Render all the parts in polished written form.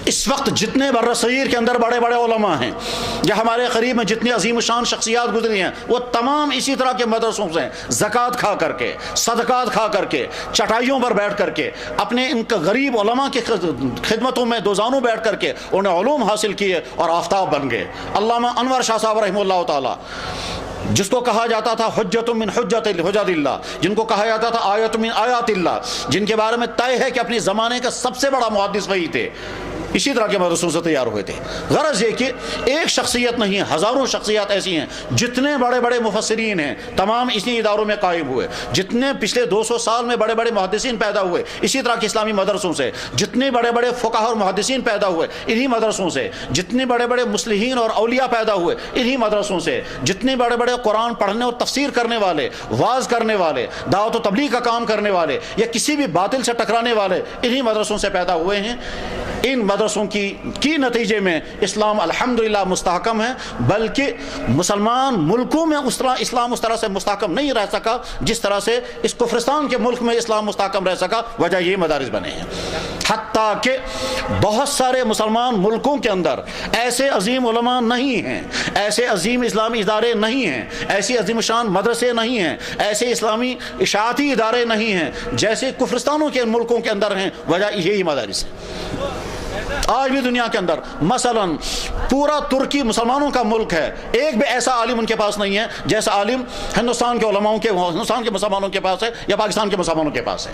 اس وقت جتنے برصغیر کے اندر بڑے بڑے علماء ہیں یا ہمارے قریب میں جتنی عظیم الشان شخصیات گزری ہیں، وہ تمام اسی طرح کے مدرسوں سے زکوٰۃ کھا کر کے، صدقات کھا کر کے، چٹائیوں پر بیٹھ کر کے، اپنے ان غریب علماء کی خدمتوں میں دوزانوں بیٹھ کر کے انہیں علوم حاصل کیے اور آفتاب بن گئے۔ علامہ انور شاہ صاحب رحمہ اللہ تعالی، جس کو کہا جاتا تھا حجت من حجت اللہ، جن کو کہا جاتا تھا آیت من آیات اللہ، جن کے بارے میں طے ہے کہ اپنے زمانے کا سب سے بڑا محدث وہی تھے، اسی طرح کے مدرسوں سے تیار ہوئے تھے۔ غرض یہ کہ ایک شخصیت نہیں، ہزاروں شخصیات ایسی ہیں، جتنے بڑے بڑے مفسرین ہیں تمام اسی اداروں میں قائم ہوئے، جتنے پچھلے 200 سال میں بڑے بڑے محدثین پیدا ہوئے اسی طرح کے اسلامی مدرسوں سے، جتنے بڑے بڑے فقہاء اور محدثین پیدا ہوئے انہی مدرسوں سے، جتنے بڑے بڑے مصلحین اور اولیاء پیدا ہوئے انہی مدرسوں سے، جتنے بڑے بڑے قرآن پڑھنے اور تفسیر کرنے والے، واعظ کرنے والے، دعوت و تبلیغ کا کام کرنے والے یا کسی بھی باطل سے ٹکرانے والے انہی مدرسوں سے پیدا ہوئے ہیں۔ ان مدرسوں کی نتیجے میں اسلام الحمدللہ مستحکم ہے، بلکہ مسلمان ملکوں میں اسلام اس طرح سے مستحکم نہیں رہ سکا جس طرح سے اس کفرستان کے ملک میں اسلام مستحکم رہ سکا، وجہ یہ مدارس بنے ہیں۔ حتیٰ کہ بہت سارے مسلمان ملکوں کے اندر ایسے عظیم علماء نہیں ہیں، ایسے عظیم اسلامی ادارے نہیں ہیں، ایسی عظیم شان مدرسے نہیں ہیں، ایسے اسلامی اشاعتی ادارے نہیں ہیں جیسے کفرستانوں کے ملکوں کے اندر ہیں، وجہ یہی مدارس ہے۔ آج بھی دنیا کے اندر مثلا پورا ترکی مسلمانوں کا ملک ہے، ایک بھی ایسا عالم ان کے پاس نہیں ہے جیسا عالم ہندوستان کے علماؤں کے، ہندوستان کے مسلمانوں کے پاس ہے یا پاکستان کے مسلمانوں کے پاس ہے۔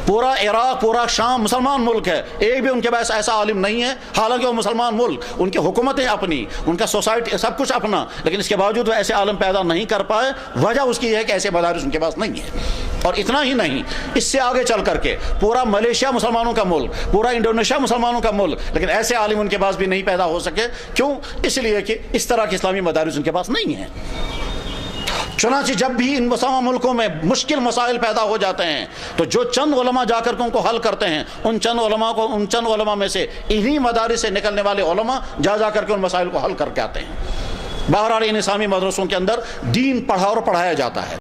پورا عراق، پورا شام مسلمان ملک ہے، ایک بھی ان کے پاس ایسا عالم نہیں ہے، حالانکہ وہ مسلمان ملک، ان کی حکومتیں اپنی، ان کا سوسائٹی سب کچھ اپنا، لیکن اس کے باوجود وہ ایسے عالم پیدا نہیں کر پائے۔ وجہ اس کی یہ ہے کہ ایسے مدارس ان کے پاس نہیں ہے۔ اور اتنا ہی نہیں، اس سے آگے چل کر کے پورا ملیشیا مسلمانوں کا ملک، پورا انڈونیشیا مسلمانوں کا ملک، لیکن ایسے عالم ان کے پاس بھی نہیں پیدا ہو سکے۔ کیوں؟ اس لیے کہ اس طرح کے اسلامی مدارس ان کے پاس نہیں ہیں۔ چنانچہ جب بھی ان مسلمان ملکوں میں مشکل مسائل پیدا ہو جاتے ہیں تو جو چند علماء جا کر کے ان کو حل کرتے ہیں، ان چند علماء میں سے انہی مدارس سے نکلنے والے علماء جا کر کے ان مسائل کو حل کر کے آتے ہیں۔ بہرحال ان اسلامی مدرسوں کے اندر دین پڑھا اور پڑھایا جاتا ہے۔